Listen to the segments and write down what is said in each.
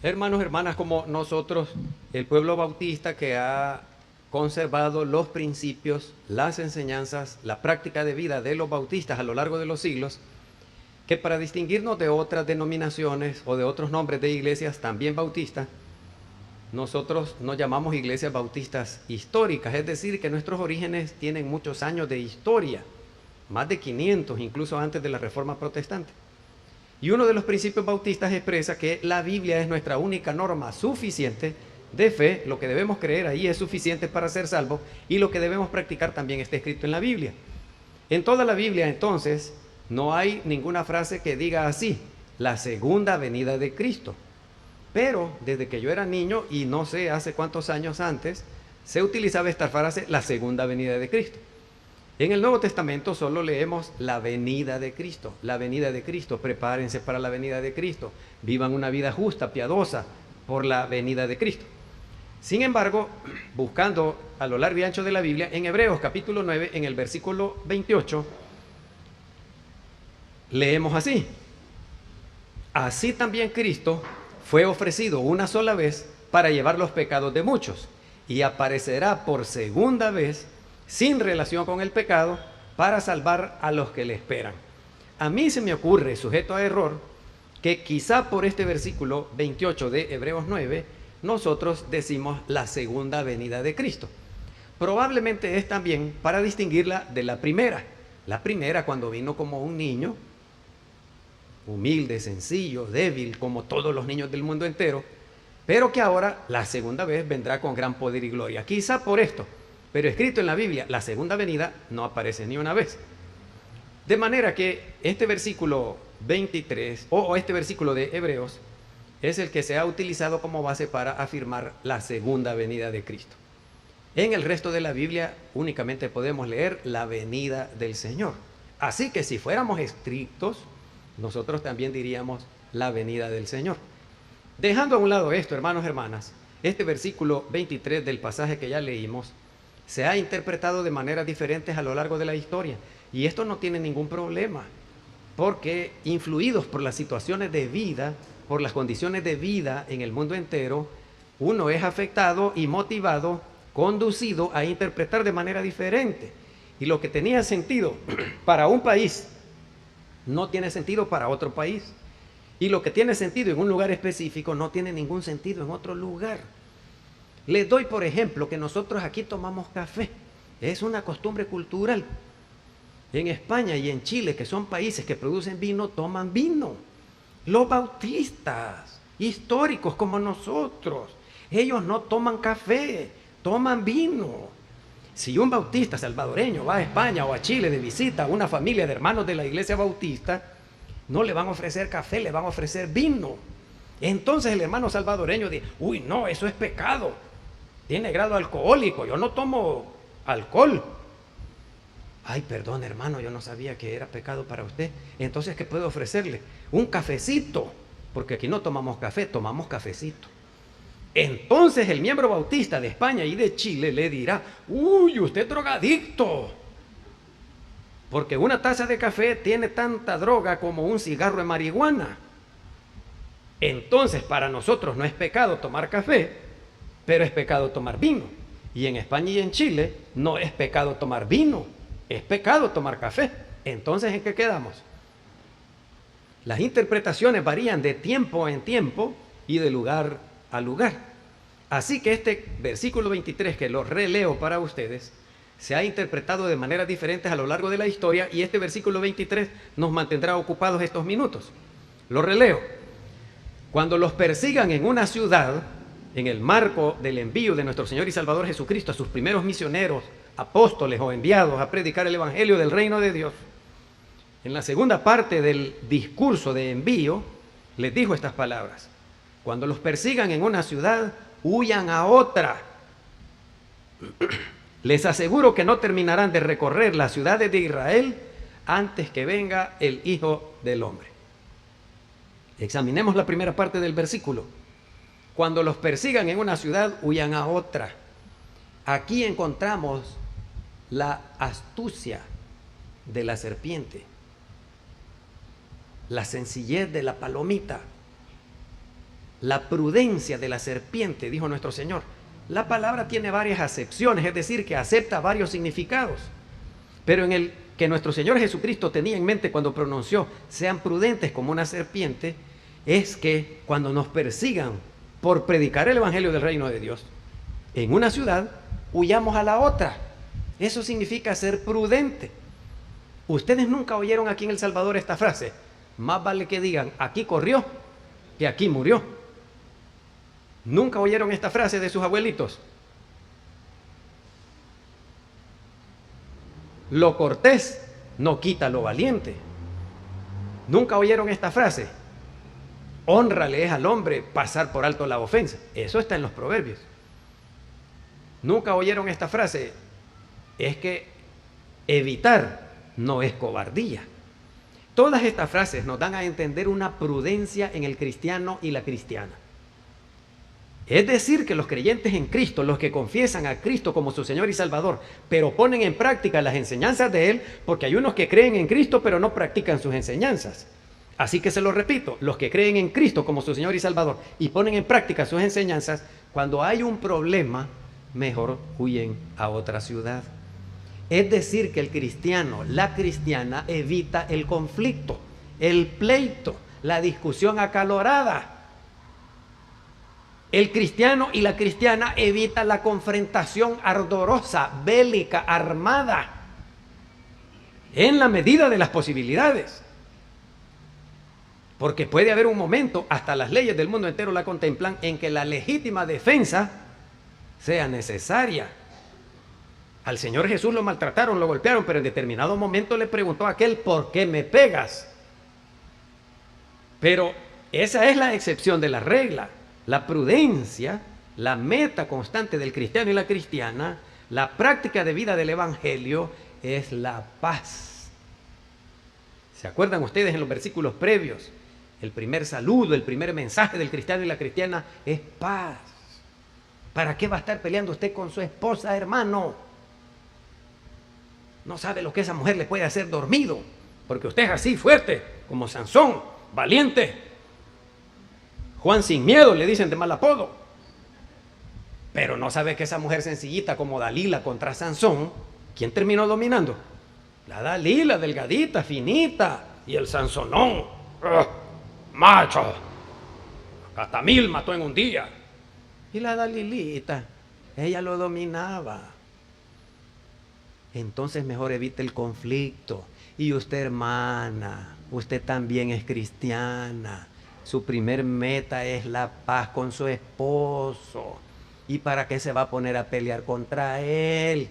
Hermanos, hermanas, como nosotros, el pueblo bautista que ha conservado los principios, las enseñanzas, la práctica de vida de los bautistas a lo largo de los siglos, que para distinguirnos de otras denominaciones o de otros nombres de iglesias también bautistas, nosotros nos llamamos iglesias bautistas históricas, es decir, que nuestros orígenes tienen muchos años de historia, más de 500, incluso antes de la Reforma Protestante. Y uno de los principios bautistas expresa que la Biblia es nuestra única norma suficiente de fe, lo que debemos creer ahí es suficiente para ser salvos y lo que debemos practicar también está escrito en la Biblia. En toda la Biblia entonces no hay ninguna frase que diga así, la segunda venida de Cristo. Pero desde que yo era niño y no sé hace cuántos años antes, se utilizaba esta frase, la segunda venida de Cristo. En el Nuevo Testamento solo leemos la venida de Cristo, prepárense para la venida de Cristo, vivan una vida justa, piadosa, por la venida de Cristo. Sin embargo, buscando a lo largo y ancho de la Biblia, en Hebreos capítulo 9, en el versículo 28, leemos así: así también Cristo fue ofrecido una sola vez para llevar los pecados de muchos, y aparecerá por segunda vez sin relación con el pecado, para salvar a los que le esperan. A mí se me ocurre, sujeto a error, que quizá por este versículo 28 de Hebreos 9, nosotros decimos la segunda venida de Cristo. Probablemente es también para distinguirla de la primera. La primera, cuando vino como un niño, humilde, sencillo, débil, como todos los niños del mundo entero, pero que ahora la segunda vez vendrá con gran poder y gloria. Quizá por esto. Pero escrito en la Biblia, la segunda venida no aparece ni una vez. De manera que este versículo 23, o este versículo de Hebreos, es el que se ha utilizado como base para afirmar la segunda venida de Cristo. En el resto de la Biblia únicamente podemos leer la venida del Señor. Así que si fuéramos estrictos, nosotros también diríamos la venida del Señor. Dejando a un lado esto, hermanos, hermanas, este versículo 23 del pasaje que ya leímos, se ha interpretado de maneras diferentes a lo largo de la historia. Y esto no tiene ningún problema, porque influidos por las situaciones de vida, por las condiciones de vida en el mundo entero, uno es afectado y motivado, conducido a interpretar de manera diferente. Y lo que tenía sentido para un país, no tiene sentido para otro país. Y lo que tiene sentido en un lugar específico, no tiene ningún sentido en otro lugar. Les doy por ejemplo que nosotros aquí tomamos café. Es una costumbre cultural. En España y en Chile, que son países que producen vino, toman vino. Los bautistas, históricos como nosotros, ellos no toman café, toman vino. Si un bautista salvadoreño va a España o a Chile de visita a una familia de hermanos de la iglesia bautista, no le van a ofrecer café, le van a ofrecer vino. Entonces el hermano salvadoreño dice, uy, no, eso es pecado. Tiene grado alcohólico, yo no tomo alcohol. Ay, perdón, hermano, yo no sabía que era pecado para usted. Entonces, ¿qué puedo ofrecerle? Un cafecito, porque aquí no tomamos café, tomamos cafecito. Entonces el miembro bautista de España y de Chile le dirá, uy, usted es drogadicto, porque una taza de café tiene tanta droga como un cigarro de marihuana. Entonces, para nosotros no es pecado tomar café, pero es pecado tomar vino. Y en España y en Chile no es pecado tomar vino, es pecado tomar café. Entonces, ¿en qué quedamos? Las interpretaciones varían de tiempo en tiempo y de lugar a lugar. Así que este versículo 23, que lo releo para ustedes, se ha interpretado de maneras diferentes a lo largo de la historia, y este versículo 23 nos mantendrá ocupados estos minutos. Lo releo. Cuando los persigan en una ciudad, en el marco del envío de nuestro Señor y Salvador Jesucristo a sus primeros misioneros, apóstoles o enviados a predicar el evangelio del reino de Dios, en la segunda parte del discurso de envío, les dijo estas palabras: cuando los persigan en una ciudad, huyan a otra. Les aseguro que no terminarán de recorrer las ciudades de Israel antes que venga el Hijo del Hombre. Examinemos la primera parte del versículo. Cuando los persigan en una ciudad, huyan a otra. Aquí encontramos la astucia de la serpiente, la sencillez de la palomita. la prudencia de la serpiente, dijo nuestro Señor. La palabra tiene varias acepciones, es decir, que acepta varios significados. Pero en el que nuestro Señor Jesucristo tenía en mente cuando pronunció sean prudentes como una serpiente, es que cuando nos persigan por predicar el evangelio del reino de Dios en una ciudad, huyamos a la otra. Eso significa ser prudente. Ustedes nunca oyeron aquí en El Salvador esta frase: más vale que digan aquí corrió que aquí murió. ¿Nunca oyeron esta frase de sus abuelitos? Lo cortés no quita lo valiente. ¿Nunca oyeron esta frase? Hónrale es al hombre pasar por alto la ofensa. Eso está en los proverbios. ¿Nunca oyeron esta frase? Es que evitar no es cobardía. Todas estas frases nos dan a entender una prudencia en el cristiano y la cristiana. Es decir, que los creyentes en Cristo, los que confiesan a Cristo como su Señor y Salvador, pero ponen en práctica las enseñanzas de Él, porque hay unos que creen en Cristo pero no practican sus enseñanzas. Así que se lo repito, los que creen en Cristo como su Señor y Salvador y ponen en práctica sus enseñanzas, cuando hay un problema, mejor huyen a otra ciudad. Es decir, que el cristiano, la cristiana, evita el conflicto, el pleito, la discusión acalorada. El cristiano y la cristiana evita la confrontación ardorosa, bélica, armada, en la medida de las posibilidades. Porque puede haber un momento, hasta las leyes del mundo entero la contemplan, en que la legítima defensa sea necesaria. Al Señor Jesús lo maltrataron, lo golpearon, pero en determinado momento le preguntó a aquel: ¿por qué me pegas? Pero esa es la excepción de la regla. La prudencia, la meta constante del cristiano y la cristiana, la práctica de vida del evangelio, es la paz. ¿Se acuerdan ustedes en los versículos previos? El primer saludo, el primer mensaje del cristiano y la cristiana es paz. ¿Para qué va a estar peleando usted con su esposa, hermano? No sabe lo que esa mujer le puede hacer dormido, porque usted es así fuerte, como Sansón, valiente. Juan sin miedo, le dicen de mal apodo. Pero no sabe que esa mujer sencillita como Dalila contra Sansón, ¿quién terminó dominando? La Dalila, delgadita, finita, y el Sansonón, macho, hasta 1000 mató en un día. Y la Dalilita, ella lo dominaba. Entonces mejor evite el conflicto. Y usted, hermana, usted también es cristiana. Su primer meta es la paz con su esposo. ¿Y para qué se va a poner a pelear contra él?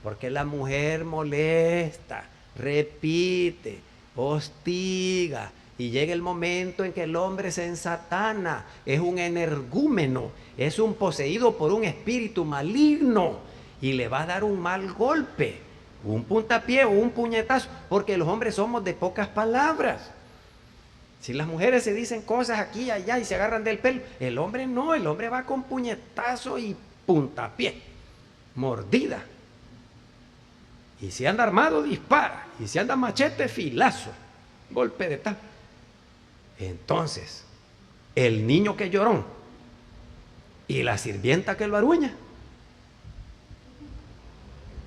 Porque la mujer molesta, repite, hostiga, y llega el momento en que el hombre se ensatana, es un energúmeno, es un poseído por un espíritu maligno, y le va a dar un mal golpe, un puntapié o un puñetazo, porque los hombres somos de pocas palabras. Si las mujeres se dicen cosas aquí y allá y se agarran del pelo, el hombre no, el hombre va con puñetazo y puntapié, mordida. Y si anda armado, dispara. Y si anda machete, filazo, golpe de tal. Entonces, el niño que lloró y la sirvienta que lo aruña,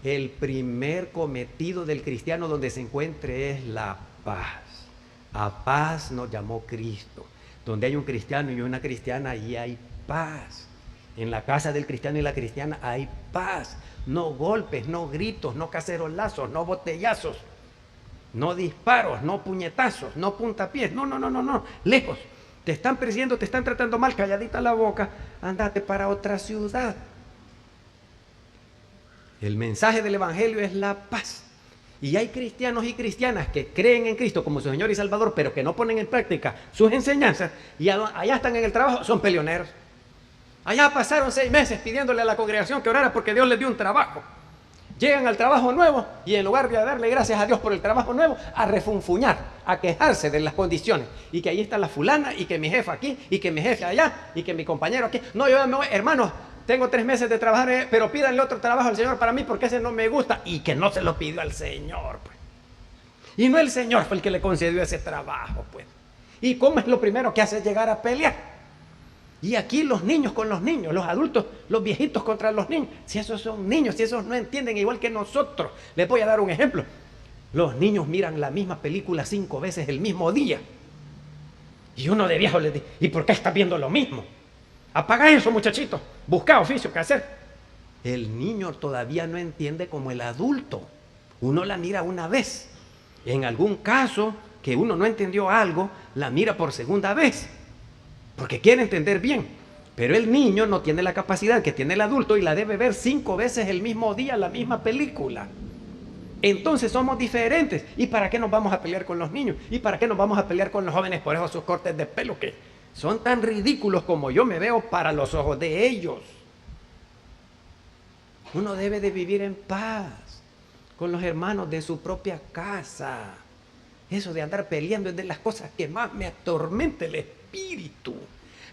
el primer cometido del cristiano donde se encuentre es la paz. A paz nos llamó Cristo. Donde hay un cristiano y una cristiana, allí hay paz. En la casa del cristiano y la cristiana hay paz. No golpes, no gritos, no cacerolazos, no botellazos, no disparos, no puñetazos, no puntapiés. No. Lejos. Te están persiguiendo, te están tratando mal, calladita la boca. Andate para otra ciudad. El mensaje del evangelio es la paz. Y hay cristianos y cristianas que creen en Cristo como su Señor y Salvador, pero que no ponen en práctica sus enseñanzas, y allá están en el trabajo, son peleoneros. Allá pasaron 6 meses pidiéndole a la congregación que orara porque Dios les dio un trabajo. Llegan al trabajo nuevo y en lugar de darle gracias a Dios por el trabajo nuevo, a refunfuñar, a quejarse de las condiciones. Y que ahí está la fulana, y que mi jefa aquí, y que mi jefe allá, y que mi compañero aquí. No, yo me voy, hermanos, tengo 3 meses de trabajar, pero pídanle otro trabajo al Señor para mí porque ese no me gusta. Y que no se lo pidió al Señor, pues. Y no el Señor fue el que le concedió ese trabajo, pues. ¿Y cómo es lo primero que hace? Llegar a pelear. Y aquí los niños con los niños, los adultos, los viejitos contra los niños. Si esos son niños, si esos no entienden igual que nosotros. Les voy a dar un ejemplo. Los niños miran la misma película 5 veces el mismo día. Y uno de viejo les dice, ¿y por qué estás viendo lo mismo? Apaga eso, muchachito. Busca oficio que hacer. El niño todavía no entiende como el adulto. Uno la mira una vez. En algún caso que uno no entendió algo, la mira por segunda vez. Porque quiere entender bien. Pero el niño no tiene la capacidad que tiene el adulto y la debe ver 5 veces el mismo día, la misma película. Entonces somos diferentes. ¿Y para qué nos vamos a pelear con los niños? ¿Y para qué nos vamos a pelear con los jóvenes por esos cortes de pelo que son tan ridículos como yo me veo para los ojos de ellos? Uno debe de vivir en paz con los hermanos de su propia casa. Eso de andar peleando es de las cosas que más me atormenta el espíritu.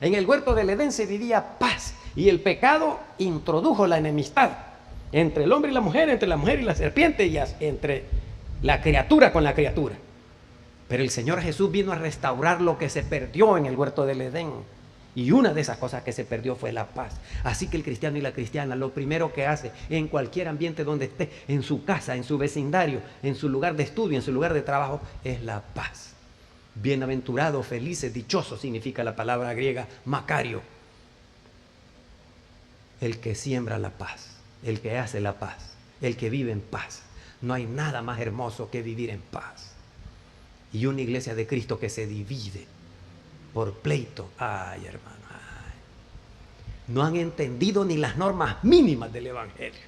En el huerto del Edén se vivía paz y el pecado introdujo la enemistad entre el hombre y la mujer, entre la mujer y la serpiente y entre la criatura con la criatura. Pero el Señor Jesús vino a restaurar lo que se perdió en el huerto del Edén. Y una de esas cosas que se perdió fue la paz. Así que el cristiano y la cristiana, lo primero que hace en cualquier ambiente donde esté, en su casa, en su vecindario, en su lugar de estudio, en su lugar de trabajo, es la paz. Bienaventurado, felices, dichoso significa la palabra griega Macario. El que siembra la paz, el que hace la paz, el que vive en paz. No hay nada más hermoso que vivir en paz. Y una iglesia de Cristo que se divide por pleito. Ay, hermano, ay. No han entendido ni las normas mínimas del evangelio.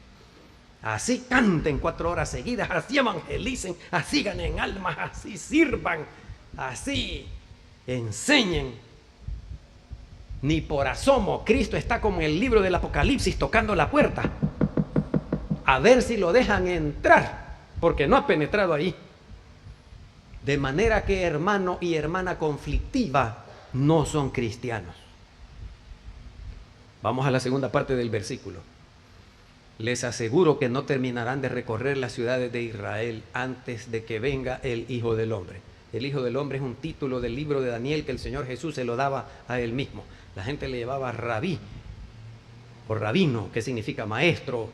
Así canten 4 horas seguidas, así evangelicen, así ganen almas, así sirvan, así enseñen. Ni por asomo Cristo está como en el libro del Apocalipsis tocando la puerta a ver si lo dejan entrar, porque no ha penetrado ahí. De manera que hermano y hermana conflictiva no son cristianos. Vamos a la segunda parte del versículo. Les aseguro que no terminarán de recorrer las ciudades de Israel antes de que venga el Hijo del Hombre. El Hijo del Hombre es un título del libro de Daniel que el Señor Jesús se lo daba a él mismo. La gente le llevaba rabí o rabino, que significa maestro.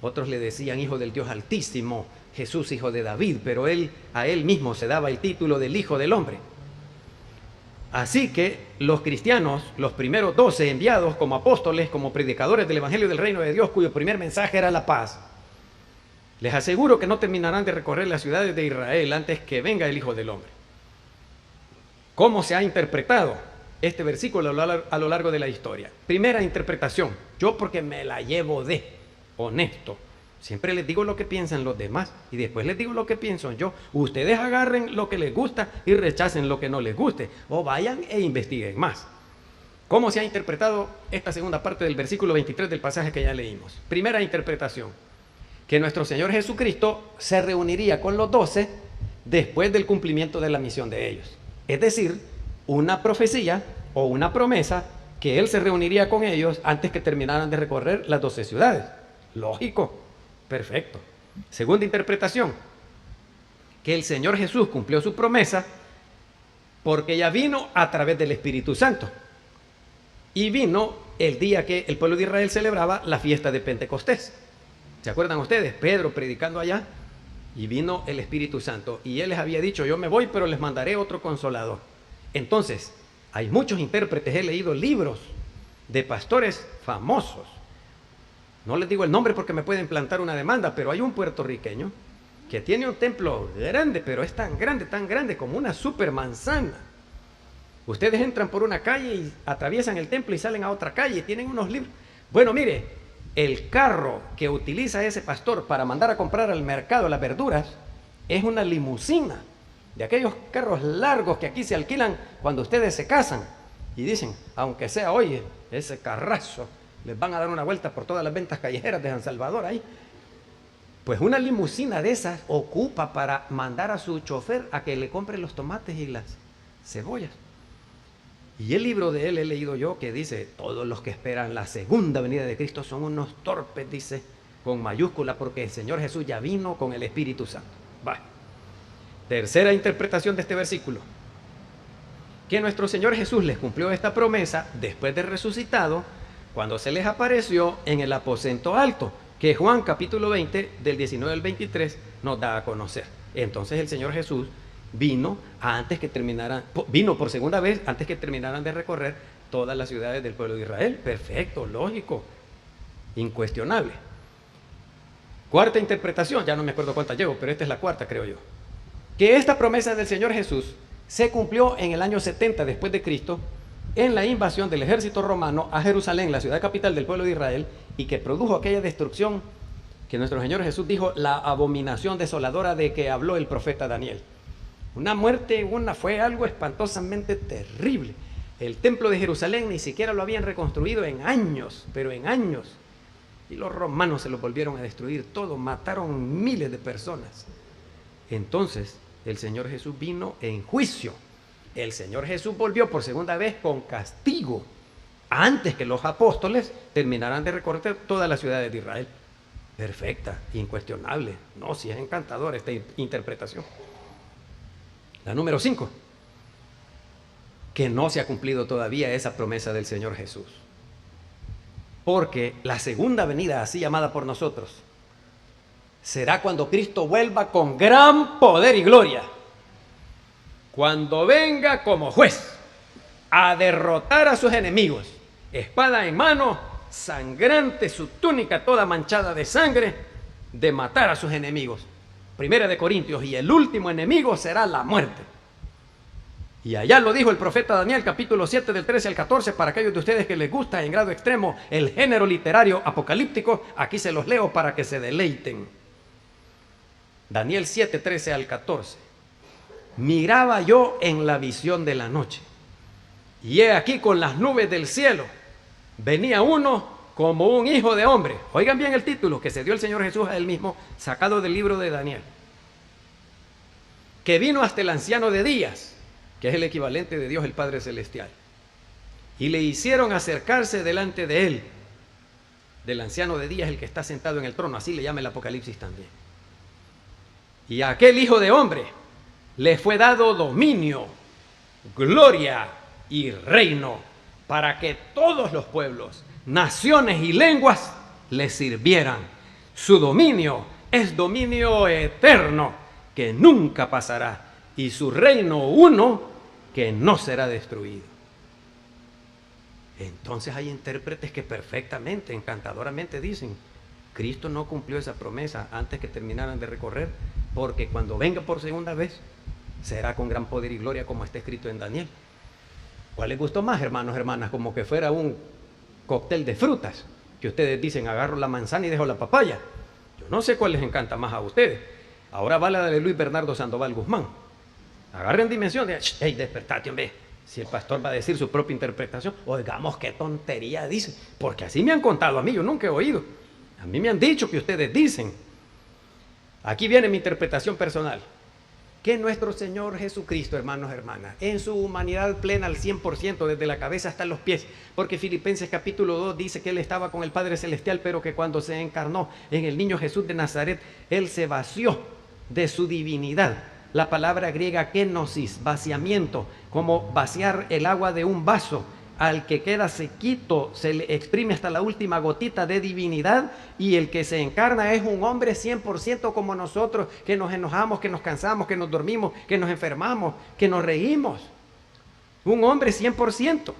Otros le decían Hijo del Dios Altísimo, Jesús Hijo de David, pero a él mismo se daba el título del Hijo del Hombre. Así que los cristianos, los primeros 12 enviados como apóstoles, como predicadores del Evangelio del Reino de Dios, cuyo primer mensaje era la paz, les aseguro que no terminarán de recorrer las ciudades de Israel antes que venga el Hijo del Hombre. ¿Cómo se ha interpretado este versículo a lo largo de la historia? Primera interpretación, yo porque me la llevo de honesto. Siempre les digo lo que piensan los demás y después les digo lo que pienso yo. Ustedes agarren lo que les gusta y rechacen lo que no les guste. O vayan e investiguen más. ¿Cómo se ha interpretado esta segunda parte del versículo 23 del pasaje que ya leímos? Primera interpretación, que nuestro Señor Jesucristo se reuniría con los 12 después del cumplimiento de la misión de ellos. Es decir, una profecía o una promesa que Él se reuniría con ellos antes que terminaran de recorrer las 12 ciudades. Lógico. Perfecto. Segunda interpretación, que el Señor Jesús cumplió su promesa porque ya vino a través del Espíritu Santo. Y vino el día que el pueblo de Israel celebraba la fiesta de Pentecostés. ¿Se acuerdan ustedes? Pedro predicando allá y vino el Espíritu Santo. Y él les había dicho, yo me voy, pero les mandaré otro consolador. Entonces, hay muchos intérpretes, he leído libros de pastores famosos. No les digo el nombre porque me pueden plantar una demanda, pero hay un puertorriqueño que tiene un templo grande, pero es tan grande como una super manzana. Ustedes entran por una calle y atraviesan el templo y salen a otra calle y tienen unos libros. Bueno, mire, el carro que utiliza ese pastor para mandar a comprar al mercado las verduras es una limusina, de aquellos carros largos que aquí se alquilan cuando ustedes se casan y dicen, aunque sea hoy, ese carrazo, les van a dar una vuelta por todas las ventas callejeras de San Salvador ahí. Pues una limusina de esas ocupa para mandar a su chofer a que le compre los tomates y las cebollas. Y el libro de él he leído yo que dice, todos los que esperan la segunda venida de Cristo son unos torpes, dice, con mayúscula, porque el Señor Jesús ya vino con el Espíritu Santo. Va. Tercera interpretación de este versículo. que nuestro Señor Jesús les cumplió esta promesa después de resucitado, cuando se les apareció en el aposento alto, que Juan capítulo 20, del 19 al 23, nos da a conocer. Entonces el Señor Jesús vino por segunda vez antes que terminaran de recorrer todas las ciudades del pueblo de Israel. Perfecto, lógico, incuestionable. Cuarta interpretación, ya no me acuerdo cuántas llevo, pero esta es la cuarta, creo yo. Que esta promesa del Señor Jesús se cumplió en el año 70 después de Cristo, en la invasión del ejército romano a Jerusalén, la ciudad capital del pueblo de Israel, y que produjo aquella destrucción que nuestro Señor Jesús dijo, la abominación desoladora de que habló el profeta Daniel. Una muerte, fue algo espantosamente terrible. El templo de Jerusalén ni siquiera lo habían reconstruido en años, pero en años. Y los romanos se lo volvieron a destruir todo, mataron miles de personas. Entonces, el Señor Jesús vino en juicio. El Señor Jesús volvió por segunda vez con castigo, antes que los apóstoles terminaran de recorrer todas las ciudades de Israel. Perfecta, incuestionable. No, si es encantadora esta interpretación. La número 5, que no se ha cumplido todavía esa promesa del Señor Jesús. Porque la segunda venida, así llamada por nosotros, será cuando Cristo vuelva con gran poder y gloria. Cuando venga como juez a derrotar a sus enemigos, espada en mano, sangrante su túnica toda manchada de sangre, de matar a sus enemigos. Primera de Corintios, y el último enemigo será la muerte. Y allá lo dijo el profeta Daniel, capítulo 7, del 13 al 14, para aquellos de ustedes que les gusta en grado extremo el género literario apocalíptico, aquí se los leo para que se deleiten. Daniel 7, 13 al 14. Miraba yo en la visión de la noche, y he aquí con las nubes del cielo venía uno como un hijo de hombre. Oigan bien el título que se dio el Señor Jesús a él mismo, sacado del libro de Daniel. Que vino hasta el anciano de días, que es el equivalente de Dios el Padre Celestial, y le hicieron acercarse delante de él. Del anciano de días, el que está sentado en el trono, así le llama el Apocalipsis también. Y a aquel hijo de hombre le fue dado dominio, gloria y reino, para que todos los pueblos, naciones y lenguas le sirvieran. Su dominio es dominio eterno, que nunca pasará, y su reino uno, que no será destruido. Entonces hay intérpretes que perfectamente, encantadoramente dicen, Cristo no cumplió esa promesa antes que terminaran de recorrer, porque cuando venga por segunda vez, será con gran poder y gloria, como está escrito en Daniel. ¿Cuál les gustó más, hermanos, hermanas? Como que fuera un cóctel de frutas, que ustedes dicen, agarro la manzana y dejo la papaya. Yo no sé cuál les encanta más a ustedes. Ahora va la de Luis Bernardo Sandoval Guzmán. Agarren dimensión de, hey, despertate, hombre. Si el pastor va a decir su propia interpretación, oigamos qué tontería dice, porque así me han contado a mí, yo nunca he oído. A mí me han dicho que ustedes dicen. Aquí viene mi interpretación personal. Que nuestro Señor Jesucristo, hermanos, hermanas, en su humanidad plena al 100%, desde la cabeza hasta los pies, porque Filipenses capítulo 2 dice que Él estaba con el Padre Celestial, pero que cuando se encarnó en el niño Jesús de Nazaret, Él se vació de su divinidad. La palabra griega kenosis, vaciamiento, como vaciar el agua de un vaso. Al que queda sequito se le exprime hasta la última gotita de divinidad, y el que se encarna es un hombre 100% como nosotros, que nos enojamos, que nos cansamos, que nos dormimos, que nos enfermamos, que nos reímos. Un hombre 100%.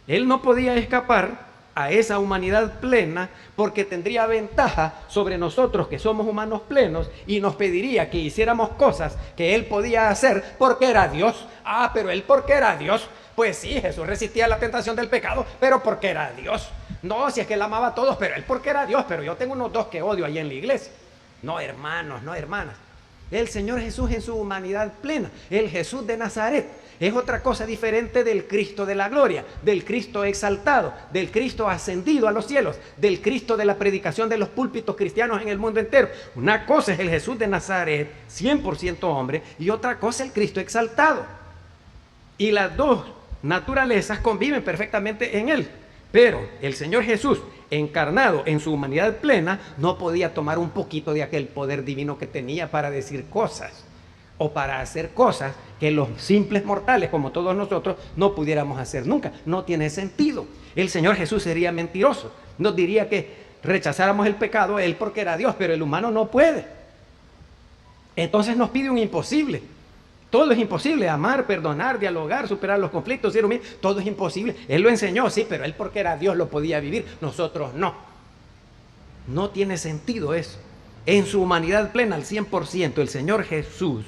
Él no podía escapar a esa humanidad plena, porque tendría ventaja sobre nosotros que somos humanos plenos, y nos pediría que hiciéramos cosas que Él podía hacer porque era Dios. Ah, pero Él porque era Dios. Pues sí, Jesús resistía la tentación del pecado, pero porque era Dios. No, si es que Él amaba a todos, pero Él porque era Dios. Pero yo tengo unos dos que odio ahí en la iglesia. No, hermanos, no, hermanas. El Señor Jesús en su humanidad plena, el Jesús de Nazaret, es otra cosa diferente del Cristo de la gloria, del Cristo exaltado, del Cristo ascendido a los cielos, del Cristo de la predicación de los púlpitos cristianos en el mundo entero. Una cosa es el Jesús de Nazaret, 100% hombre, y otra cosa el Cristo exaltado. Y las dos naturalezas conviven perfectamente en Él. Pero el Señor Jesús, encarnado en su humanidad plena, no podía tomar un poquito de aquel poder divino que tenía para decir cosas. o para hacer cosas que los simples mortales, como todos nosotros, no pudiéramos hacer nunca. No tiene sentido. El Señor Jesús sería mentiroso. Nos diría que rechazáramos el pecado, Él porque era Dios, pero el humano no puede. Entonces nos pide un imposible. Todo es imposible, amar, perdonar, dialogar, superar los conflictos, ser humilde, todo es imposible. Él lo enseñó, sí, pero Él porque era Dios lo podía vivir, nosotros no. No tiene sentido eso. En su humanidad plena, al 100%, el Señor Jesús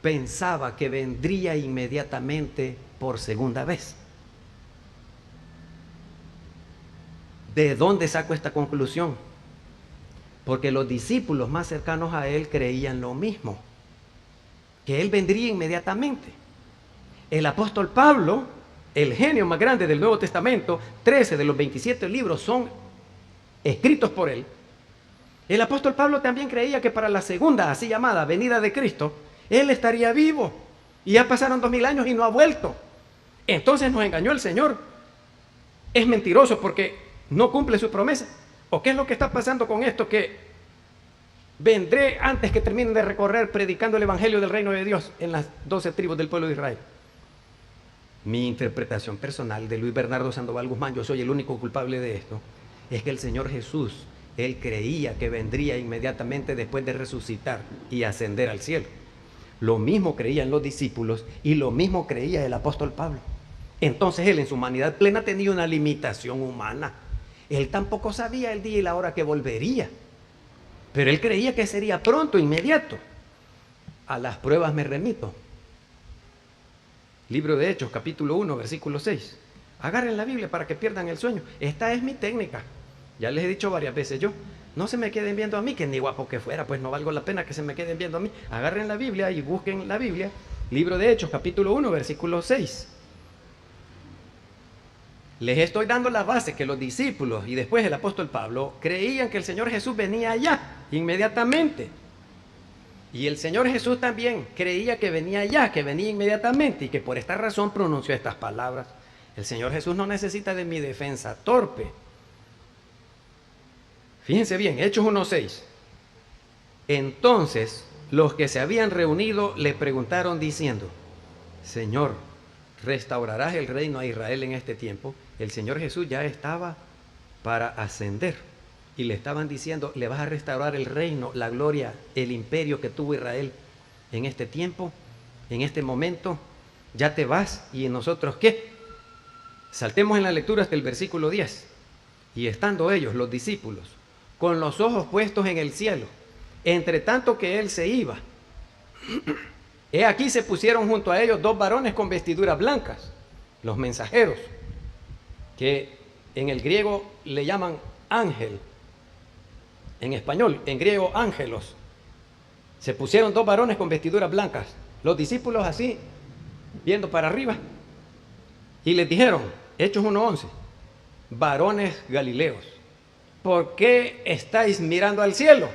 pensaba que vendría inmediatamente por segunda vez. ¿De dónde saco esta conclusión? Porque los discípulos más cercanos a Él creían lo mismo, que Él vendría inmediatamente. El apóstol Pablo, el genio más grande del Nuevo Testamento, 13 de los 27 libros son escritos por él. El apóstol Pablo también creía que para la segunda, así llamada, venida de Cristo, Él estaría vivo. Y ya pasaron 2000 años y no ha vuelto. Entonces nos engañó el Señor. Es mentiroso porque no cumple su promesa. ¿O qué es lo que está pasando con esto? Que vendré antes que terminen de recorrer predicando el evangelio del reino de Dios en las 12 tribus del pueblo de Israel. Mi interpretación personal de Luis Bernardo Sandoval Guzmán, yo soy el único culpable de esto, es que el Señor Jesús, Él creía que vendría inmediatamente después de resucitar y ascender al cielo. Lo mismo creían los discípulos y lo mismo creía el apóstol Pablo. Entonces Él en su humanidad plena tenía una limitación humana. Él tampoco sabía el día y la hora que volvería. Pero Él creía que sería pronto, inmediato. A las pruebas me remito. Libro de Hechos, capítulo 1, versículo 6. Agarren la Biblia para que pierdan el sueño. Esta es mi técnica. Ya les he dicho varias veces yo. No se me queden viendo a mí, que ni guapo que fuera, pues no valgo la pena que se me queden viendo a mí. Agarren la Biblia y busquen la Biblia. Libro de Hechos, capítulo 1, versículo 6. Les estoy dando la base que los discípulos y después el apóstol Pablo creían que el Señor Jesús venía allá, inmediatamente. Y el Señor Jesús también creía que venía allá, que venía inmediatamente y que por esta razón pronunció estas palabras. El Señor Jesús no necesita de mi defensa torpe. Fíjense bien, Hechos 1:6. Entonces los que se habían reunido le preguntaron diciendo: Señor, ¿restaurarás el reino a Israel en este tiempo? El Señor Jesús ya estaba para ascender y le estaban diciendo: ¿le vas a restaurar el reino, la gloria, el imperio que tuvo Israel en este tiempo, en este momento? Ya te vas, ¿y nosotros qué? Saltemos en la lectura hasta el versículo 10. Y estando ellos, los discípulos, con los ojos puestos en el cielo, entre tanto que Él se iba, he aquí se pusieron junto a ellos dos varones con vestiduras blancas, los mensajeros, que en el griego le llaman ángel, en español, en griego ángelos. Se pusieron dos varones con vestiduras blancas, los discípulos así, viendo para arriba, y les dijeron, Hechos 1:11, varones galileos, ¿por qué estáis mirando al cielo?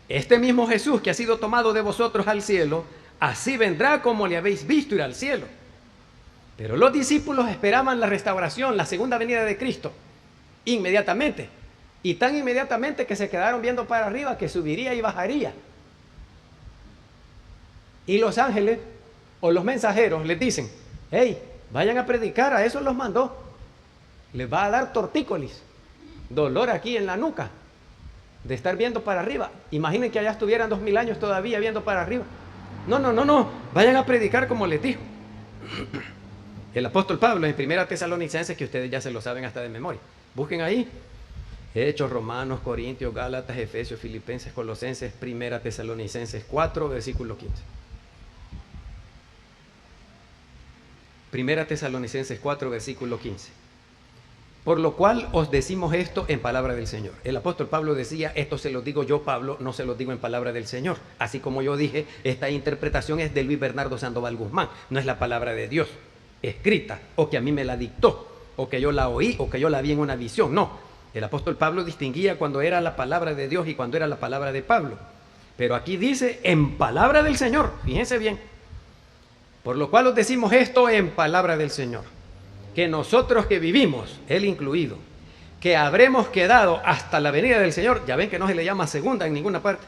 Este mismo Jesús que ha sido tomado de vosotros al cielo, así vendrá como le habéis visto ir al cielo. Pero los discípulos esperaban la restauración, la segunda venida de Cristo, inmediatamente. Y tan inmediatamente que se quedaron viendo para arriba, que subiría y bajaría. Y los ángeles o los mensajeros les dicen: hey, vayan a predicar, a eso los mandó. Les va a dar tortícolis, dolor aquí en la nuca, de estar viendo para arriba. Imaginen que allá estuvieran 2000 años todavía viendo para arriba. No, vayan a predicar como les dijo el apóstol Pablo en 1 Tesalonicenses, que ustedes ya se lo saben hasta de memoria. Busquen ahí, Hechos, Romanos, Corintios, Gálatas, Efesios, Filipenses, Colosenses, 1 Tesalonicenses 4, versículo 15. 1 Tesalonicenses 4, versículo 15. Por lo cual os decimos esto en palabra del Señor. El apóstol Pablo decía: esto se lo digo yo, Pablo, no se lo digo en palabra del Señor. Así como yo dije, esta interpretación es de Luis Bernardo Sandoval Guzmán, no es la palabra de Dios escrita, o que a mí me la dictó, o que yo la oí, o que yo la vi en una visión. No, el apóstol Pablo distinguía cuando era la palabra de Dios y cuando era la palabra de Pablo. Pero aquí dice en palabra del Señor, fíjense bien. Por lo cual os decimos esto en palabra del Señor, que nosotros que vivimos, Él incluido, que habremos quedado hasta la venida del Señor, ya ven que no se le llama segunda en ninguna parte,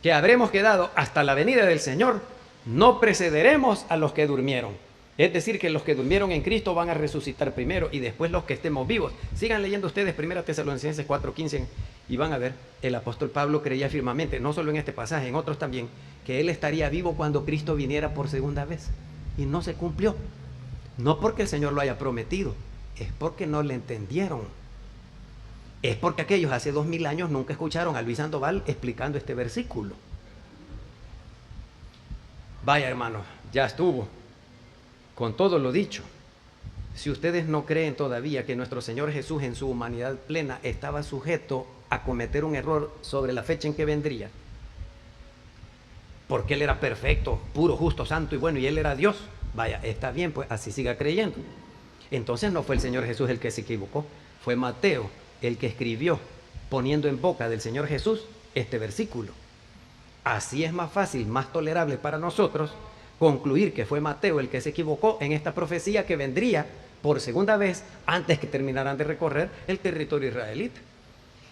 que habremos quedado hasta la venida del Señor, no precederemos a los que durmieron. Es decir, que los que durmieron en Cristo van a resucitar primero y después los que estemos vivos. Sigan leyendo ustedes 1 Tesalonicenses 4:15 y van a ver, el apóstol Pablo creía firmemente, no solo en este pasaje, en otros también, que él estaría vivo cuando Cristo viniera por segunda vez. Y no se cumplió. No porque el Señor lo haya prometido, es porque no le entendieron. Es porque aquellos hace 2000 años nunca escucharon a Luis Sandoval explicando este versículo. Vaya, hermanos, ya estuvo. Con todo lo dicho, si ustedes no creen todavía que nuestro Señor Jesús en su humanidad plena estaba sujeto a cometer un error sobre la fecha en que vendría, porque Él era perfecto, puro, justo, santo y bueno, y Él era Dios, vaya, está bien, pues así siga creyendo. Entonces no fue el Señor Jesús el que se equivocó, fue Mateo el que escribió, poniendo en boca del Señor Jesús este versículo. Así es más fácil, más tolerable para nosotros concluir que fue Mateo el que se equivocó en esta profecía que vendría por segunda vez antes que terminaran de recorrer el territorio israelita.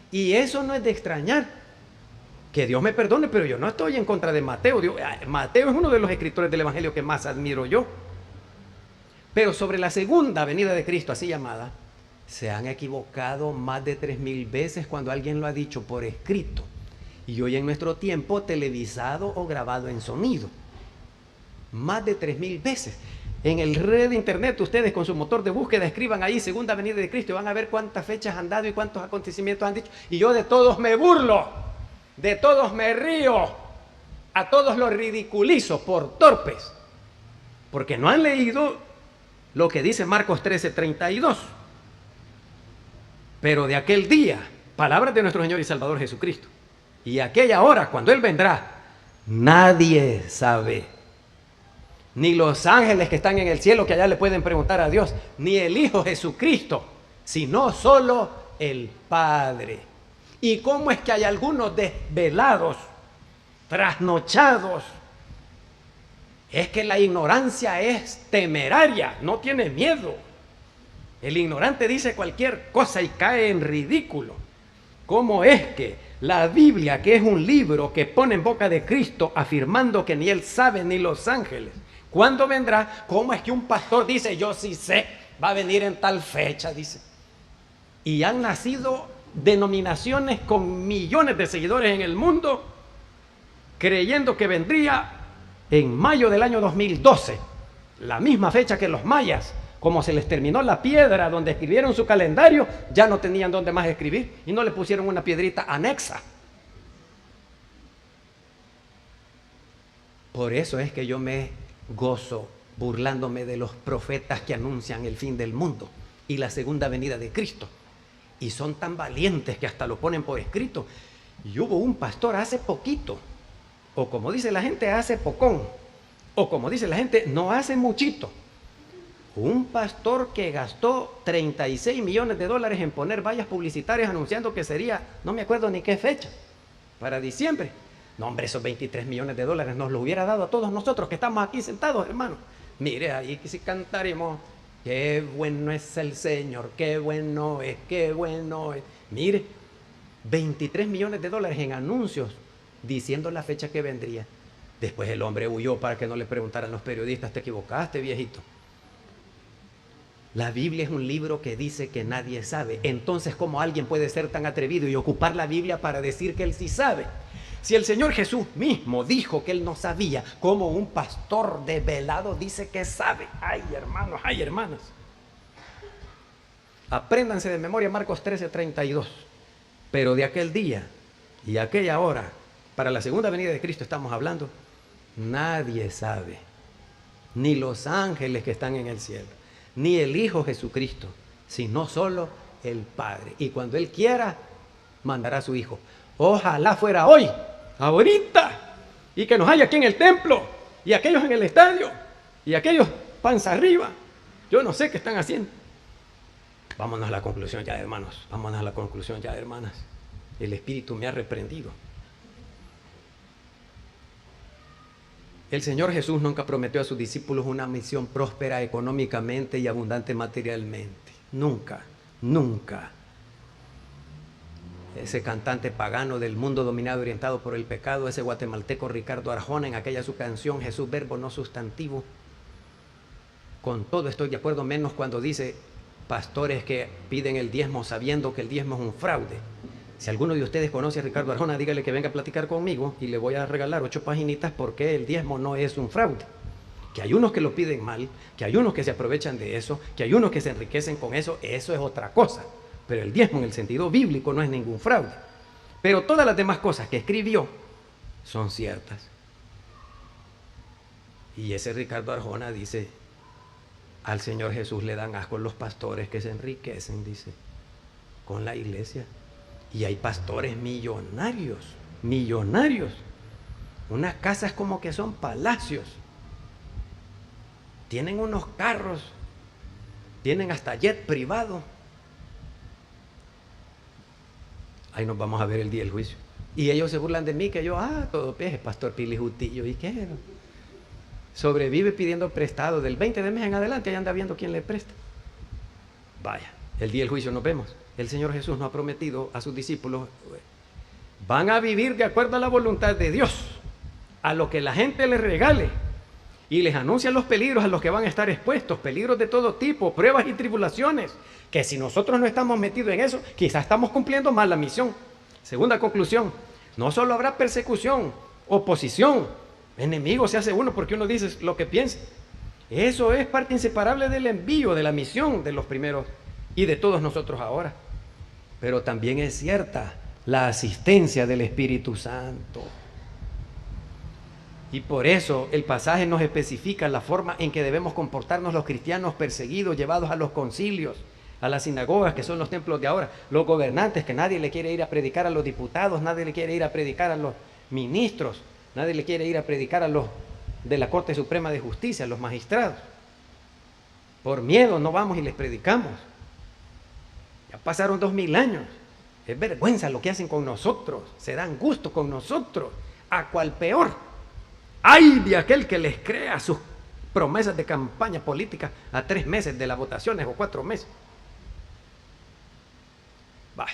Y eso no es de extrañar. Que Dios me perdone, pero yo no estoy en contra de Mateo. Mateo es uno de los escritores del Evangelio que más admiro yo. Pero sobre la segunda venida de Cristo, así llamada, se han equivocado más de 3000 veces cuando alguien lo ha dicho por escrito. Y hoy en nuestro tiempo televisado o grabado en sonido. Más de 3000 veces. En el red de internet, ustedes con su motor de búsqueda escriban ahí segunda venida de Cristo y van a ver cuántas fechas han dado y cuántos acontecimientos han dicho. Y yo de todos me burlo, de todos me río, a todos los ridiculizo por torpes, porque no han leído lo que dice Marcos 13:32. Pero de aquel día, palabras de nuestro Señor y Salvador Jesucristo, y aquella hora cuando Él vendrá, nadie sabe. Ni los ángeles que están en el cielo, que allá le pueden preguntar a Dios, ni el Hijo Jesucristo, sino solo el Padre. ¿Y cómo es que hay algunos desvelados, trasnochados? Es que la ignorancia es temeraria, no tiene miedo. El ignorante dice cualquier cosa y cae en ridículo. ¿Cómo es que la Biblia, que es un libro que pone en boca de Cristo, afirmando que ni Él sabe ni los ángeles cuándo vendrá, cómo es que un pastor dice, yo sí sé, va a venir en tal fecha, dice? Y han nacido denominaciones con millones de seguidores en el mundo, creyendo que vendría en mayo del año 2012, la misma fecha que los mayas. Como se les terminó la piedra donde escribieron su calendario, ya no tenían dónde más escribir y no le pusieron una piedrita anexa. Por eso es que yo me gozo burlándome de los profetas que anuncian el fin del mundo y la segunda venida de Cristo. Y son tan valientes que hasta lo ponen por escrito. Y hubo un pastor hace poquito, o como dice la gente, hace pocón, o como dice la gente, no hace muchito. Un pastor que gastó $36 millones en poner vallas publicitarias anunciando que sería, no me acuerdo ni qué fecha, para diciembre. No, hombre, esos $23 millones nos los hubiera dado a todos nosotros que estamos aquí sentados, hermanos. Mire, ahí que si cantaremos, qué bueno es el Señor, qué bueno es, qué bueno es. Mire, $23 millones en anuncios diciendo la fecha que vendría. Después el hombre huyó para que no le preguntaran los periodistas, te equivocaste, viejito. La Biblia es un libro que dice que nadie sabe. Entonces, ¿cómo alguien puede ser tan atrevido y ocupar la Biblia para decir que él sí sabe? Si el Señor Jesús mismo dijo que él no sabía, ¿cómo un pastor desvelado dice que sabe? Ay, hermanos, ay, hermanas. Apréndanse de memoria Marcos 13:32. Pero de aquel día y aquella hora, para la segunda venida de Cristo estamos hablando, nadie sabe. Ni los ángeles que están en el cielo, ni el Hijo Jesucristo, sino solo el Padre. Y cuando Él quiera, mandará a su Hijo. Ojalá fuera hoy, ahorita, y que nos haya aquí en el templo, y aquellos en el estadio, y aquellos panza arriba. Yo no sé qué están haciendo. Vámonos a la conclusión ya, hermanos. Vámonos a la conclusión ya, hermanas. El Espíritu me ha reprendido. El Señor Jesús nunca prometió a sus discípulos una misión próspera económicamente y abundante materialmente. Nunca, nunca. ese cantante pagano del mundo dominado y orientado por el pecado, ese guatemalteco Ricardo Arjona en aquella su canción Jesús verbo no sustantivo. Con todo estoy de acuerdo, menos cuando dice pastores que piden el diezmo sabiendo que el diezmo es un fraude. Si alguno de ustedes conoce a Ricardo Arjona, dígale que venga a platicar conmigo y le voy a regalar 8 paginitas porque el diezmo no es un fraude. Que hay unos que lo piden mal, que hay unos que se aprovechan de eso, que hay unos que se enriquecen con eso, eso es otra cosa. Pero el diezmo en el sentido bíblico no es ningún fraude. Pero todas las demás cosas que escribió son ciertas. Y ese Ricardo Arjona dice, al Señor Jesús le dan asco los pastores que se enriquecen, dice, con la iglesia. Y hay pastores millonarios, millonarios. Unas casas como que son palacios. Tienen unos carros, tienen hasta jet privado. Ahí nos vamos a ver el día del juicio. Y ellos se burlan de mí, que yo, todo peje, pastor Pili Jutillo, ¿y qué? Sobrevive pidiendo prestado, del 20 de mes en adelante, ahí anda viendo quién le presta. Vaya, el día del juicio nos vemos. El Señor Jesús nos ha prometido a sus discípulos, van a vivir de acuerdo a la voluntad de Dios, a lo que la gente les regale, y les anuncia los peligros a los que van a estar expuestos, peligros de todo tipo, pruebas y tribulaciones, que si nosotros no estamos metidos en eso, quizás estamos cumpliendo mal la misión. Segunda conclusión, no solo habrá persecución, oposición, enemigo se hace uno porque uno dice lo que piensa. Eso es parte inseparable del envío, de la misión de los primeros y de todos nosotros ahora. Pero también es cierta la asistencia del Espíritu Santo. Y por eso el pasaje nos especifica la forma en que debemos comportarnos los cristianos perseguidos, llevados a los concilios, a las sinagogas, que son los templos de ahora, los gobernantes, que nadie le quiere ir a predicar a los diputados, nadie le quiere ir a predicar a los ministros, nadie le quiere ir a predicar a los de la Corte Suprema de Justicia, a los magistrados. Por miedo no vamos y les predicamos. Ya pasaron 2000 años. Es vergüenza lo que hacen con nosotros, se dan gusto con nosotros, a cual peor. ¡Ay de aquel que les crea sus promesas de campaña política a 3 meses de las votaciones o 4 meses! Vaya.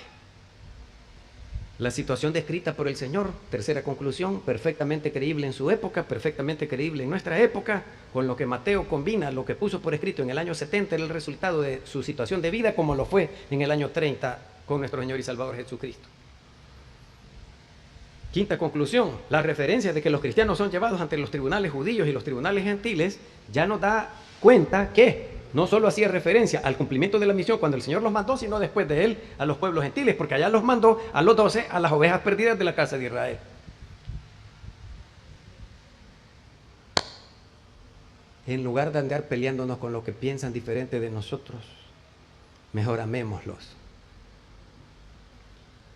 La situación descrita por el Señor, tercera conclusión, perfectamente creíble en su época, perfectamente creíble en nuestra época, con lo que Mateo combina, lo que puso por escrito en el año 70 era el resultado de su situación de vida, como lo fue en el año 30 con nuestro Señor y Salvador Jesucristo. Quinta conclusión, la referencia de que los cristianos son llevados ante los tribunales judíos y los tribunales gentiles ya nos da cuenta que no solo hacía referencia al cumplimiento de la misión cuando el Señor los mandó, sino después de él a los pueblos gentiles, porque allá los mandó a los 12, a las ovejas perdidas de la casa de Israel. En lugar de andar peleándonos con lo que piensan diferente de nosotros, mejor amémoslos.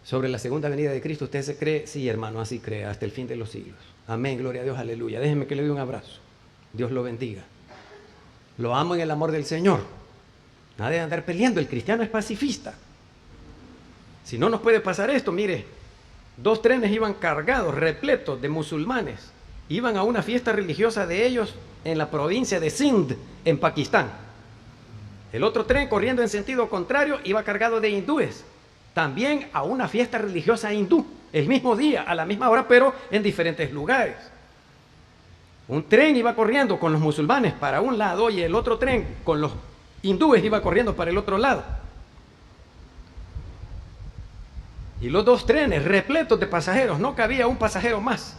Sobre la segunda venida de Cristo, ¿usted se cree? Sí, hermano, así cree, hasta el fin de los siglos. Amén, gloria a Dios, aleluya. Déjenme que le dé un abrazo. Dios lo bendiga. Lo amo en el amor del Señor. Nada de andar peleando, el cristiano es pacifista. Si no nos puede pasar esto, mire, 2 trenes iban cargados, repletos de musulmanes. Iban a una fiesta religiosa de ellos en la provincia de Sindh, en Pakistán. El otro tren, corriendo en sentido contrario, iba cargado de hindúes. También a una fiesta religiosa hindú, el mismo día, a la misma hora, pero en diferentes lugares. Un tren iba corriendo con los musulmanes para un lado y el otro tren con los hindúes iba corriendo para el otro lado. Y los 2 trenes repletos de pasajeros, no cabía un pasajero más.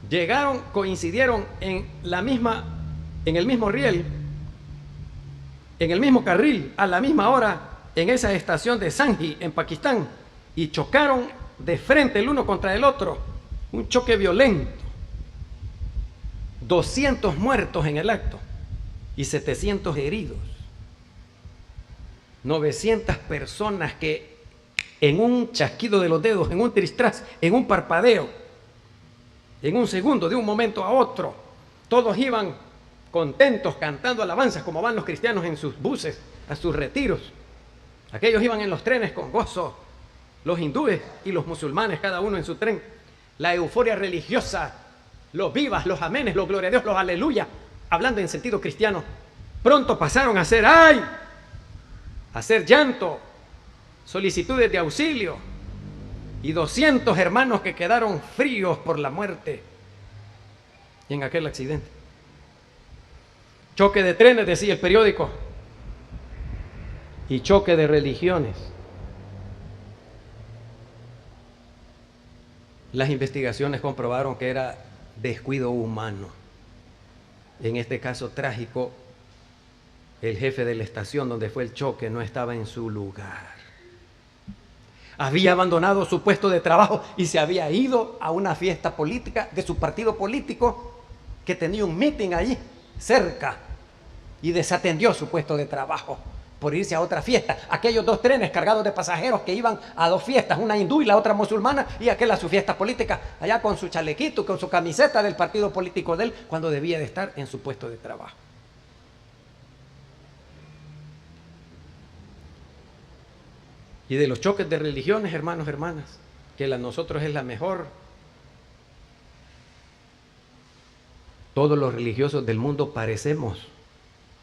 Llegaron, coincidieron en el mismo riel, en el mismo carril, a la misma hora, en esa estación de Sanghi, en Pakistán, y chocaron de frente el uno contra el otro, un choque violento, 200 muertos en el acto y 700 heridos, 900 personas que en un chasquido de los dedos, en un tristraz, en un parpadeo, en un segundo, de un momento a otro, todos iban contentos cantando alabanzas como van los cristianos en sus buses, a sus retiros. Aquellos iban en los trenes con gozo, los hindúes y los musulmanes, cada uno en su tren. La euforia religiosa, los vivas, los amenes, los gloria a Dios, los aleluya, hablando en sentido cristiano, pronto pasaron a ser ay, a ser llanto, solicitudes de auxilio, y 200 hermanos que quedaron fríos por la muerte en aquel accidente. Choque de trenes, decía el periódico, y choque de religiones. Las investigaciones comprobaron que era descuido humano. En este caso trágico, el jefe de la estación donde fue el choque no estaba en su lugar. Había abandonado su puesto de trabajo y se había ido a una fiesta política de su partido político que tenía un meeting allí cerca y desatendió su puesto de trabajo por irse a otra fiesta. Aquellos 2 trenes cargados de pasajeros que iban a 2 fiestas, una hindú y la otra musulmana, y aquel a su fiesta política, allá con su chalequito, con su camiseta del partido político de él, cuando debía de estar en su puesto de trabajo. Y de los choques de religiones, hermanos, hermanas, que la nosotros es la mejor. Todos los religiosos del mundo parecemos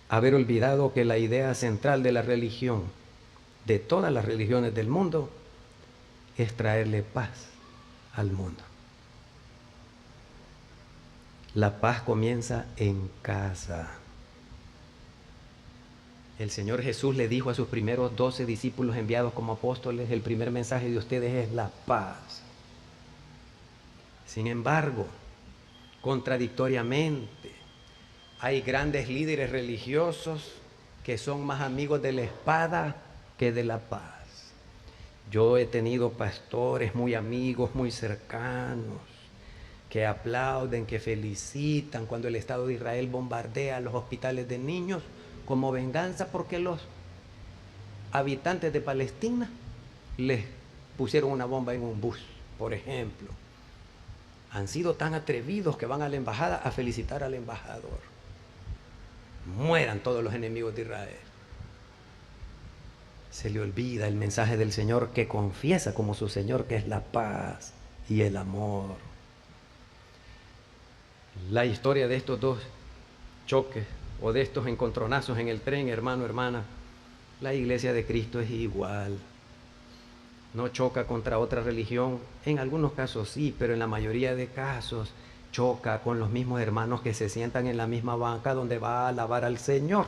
haber olvidado que la idea central de la religión, de todas las religiones del mundo, es traerle paz al mundo. La paz comienza en casa. El Señor Jesús le dijo a sus primeros 12 discípulos enviados como apóstoles: el primer mensaje de ustedes es la paz. Sin embargo, contradictoriamente, hay grandes líderes religiosos que son más amigos de la espada que de la paz. Yo he tenido pastores muy amigos, muy cercanos, que aplauden, que felicitan cuando el Estado de Israel bombardea los hospitales de niños como venganza porque los habitantes de Palestina les pusieron una bomba en un bus, por ejemplo. Han sido tan atrevidos que van a la embajada a felicitar al embajador. Mueran todos los enemigos de Israel. Se le olvida el mensaje del Señor, que confiesa como su Señor que es la paz y el amor. La historia de estos 2 choques o de estos encontronazos en el tren, hermano, hermana, la Iglesia de Cristo es igual. No choca contra otra religión, en algunos casos sí, pero en la mayoría de casos choca con los mismos hermanos que se sientan en la misma banca donde va a alabar al Señor.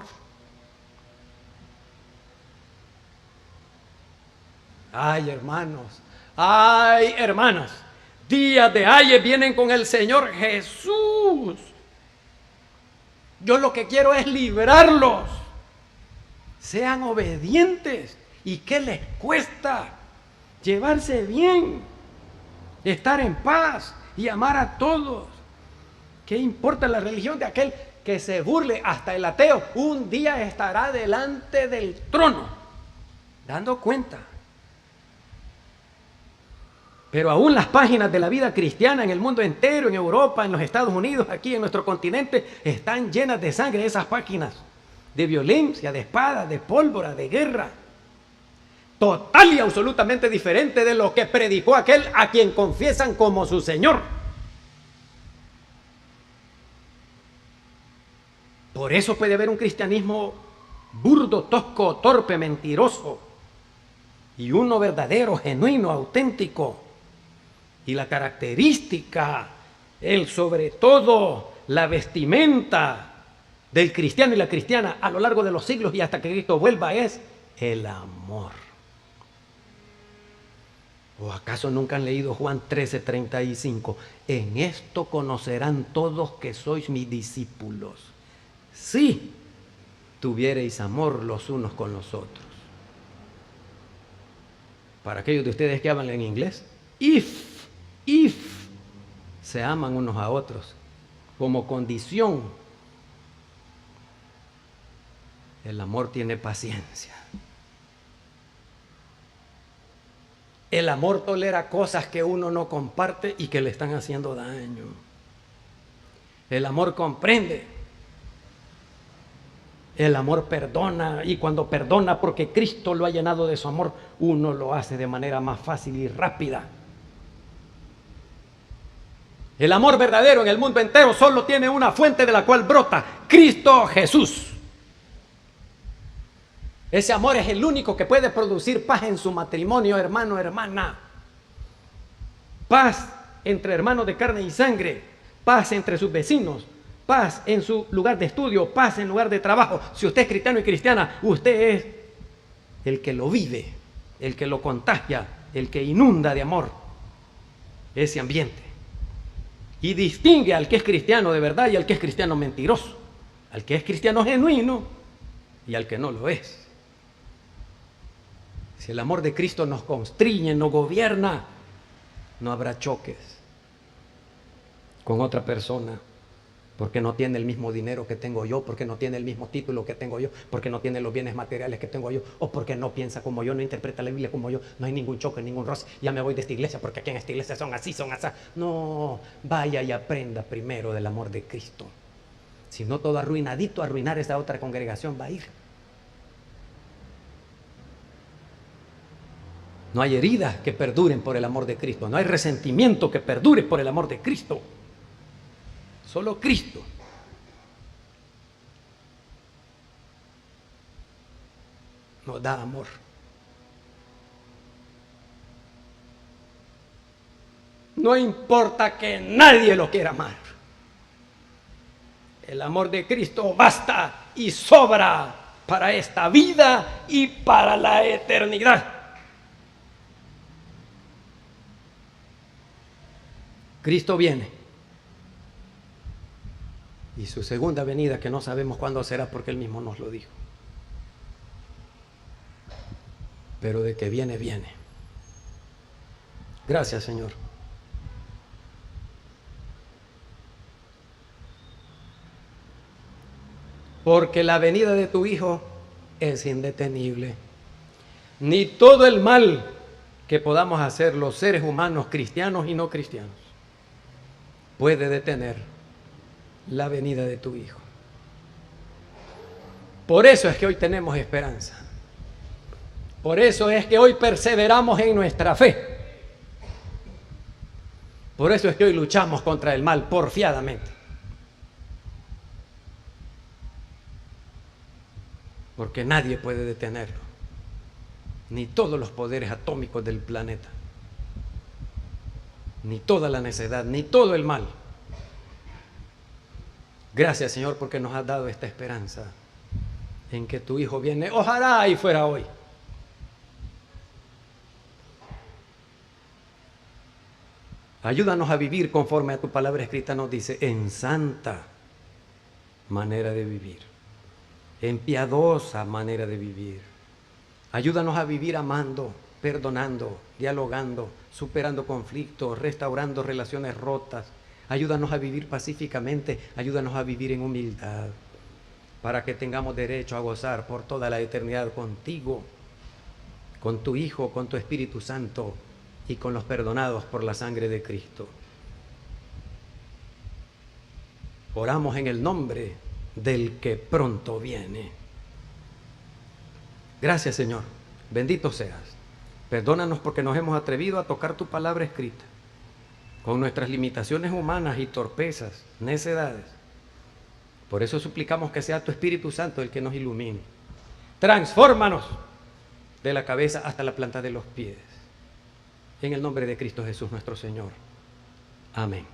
Ay, hermanos, ay, hermanas, días de ayes vienen con el Señor Jesús. Yo lo que quiero es librarlos. Sean obedientes. ¿Y qué les cuesta? Llevarse bien, estar en paz y amar a todos. ¿Qué importa la religión de aquel que se burle? Hasta el ateo un día estará delante del trono dando cuenta. Pero aún las páginas de la vida cristiana en el mundo entero, en Europa, en los Estados Unidos, aquí en nuestro continente, están llenas de sangre, esas páginas, de violencia, de espada, de pólvora, de guerra. Total y absolutamente diferente de lo que predicó aquel a quien confiesan como su Señor. Por eso puede haber un cristianismo burdo, tosco, torpe, mentiroso, y uno verdadero, genuino, auténtico. Y la característica, el sobre todo, la vestimenta del cristiano y la cristiana a lo largo de los siglos y hasta que Cristo vuelva es el amor. ¿O acaso nunca han leído Juan 13:35? En esto conocerán todos que sois mis discípulos, si tuviereis amor los unos con los otros. Para aquellos de ustedes que hablan en inglés, if se aman unos a otros como condición. El amor tiene paciencia. El amor tolera cosas que uno no comparte y que le están haciendo daño. El amor comprende. El amor perdona, y cuando perdona porque Cristo lo ha llenado de su amor, uno lo hace de manera más fácil y rápida. El amor verdadero en el mundo entero solo tiene una fuente de la cual brota: Cristo Jesús. Ese amor es el único que puede producir paz en su matrimonio, hermano, hermana. paz entre hermanos de carne y sangre, paz entre sus vecinos, paz en su lugar de estudio, paz en lugar de trabajo. Si usted es cristiano y cristiana, usted es el que lo vive, el que lo contagia, el que inunda de amor ese ambiente. Y distingue al que es cristiano de verdad y al que es cristiano mentiroso, al que es cristiano genuino y al que no lo es. Si el amor de Cristo nos constriñe, nos gobierna, no habrá choques con otra persona, porque no tiene el mismo dinero que tengo yo, porque no tiene el mismo título que tengo yo, porque no tiene los bienes materiales que tengo yo, o porque no piensa como yo, no interpreta la Biblia como yo. No hay ningún choque, ningún roce. Ya me voy de esta iglesia porque aquí en esta iglesia son así, son así. No, vaya y aprenda primero del amor de Cristo. Si no, todo arruinadito a arruinar esa otra congregación va a ir. No hay heridas que perduren por el amor de Cristo. No hay resentimiento que perdure por el amor de Cristo. Solo Cristo. Nos da amor. No importa que nadie lo quiera amar. El amor de Cristo basta y sobra para esta vida y para la eternidad. Cristo viene. Y su segunda venida, que no sabemos cuándo será porque Él mismo nos lo dijo. Pero de que viene, viene. Gracias, Señor. Porque la venida de tu Hijo es indetenible. Ni todo el mal que podamos hacer los seres humanos, cristianos y no cristianos, puede detener la venida de tu Hijo. Por eso es que hoy tenemos esperanza. Por eso es que hoy perseveramos en nuestra fe. Por eso es que hoy luchamos contra el mal porfiadamente. Porque nadie puede detenerlo. Ni todos los poderes atómicos del planeta. Ni toda la necedad, ni todo el mal. Gracias, Señor, porque nos has dado esta esperanza en que tu Hijo viene. Ojalá y fuera hoy. Ayúdanos a vivir conforme a tu palabra escrita nos dice, en santa manera de vivir, en piadosa manera de vivir. Ayúdanos a vivir amando, perdonando, dialogando, superando conflictos, restaurando relaciones rotas. Ayúdanos a vivir pacíficamente, ayúdanos a vivir en humildad, para que tengamos derecho a gozar por toda la eternidad contigo, con tu Hijo, con tu Espíritu Santo y con los perdonados por la sangre de Cristo. Oramos en el nombre del que pronto viene. Gracias, Señor. Bendito seas. Perdónanos porque nos hemos atrevido a tocar tu palabra escrita, con nuestras limitaciones humanas y torpezas, necedades. Por eso suplicamos que sea tu Espíritu Santo el que nos ilumine. Transfórmanos de la cabeza hasta la planta de los pies. En el nombre de Cristo Jesús nuestro Señor. Amén.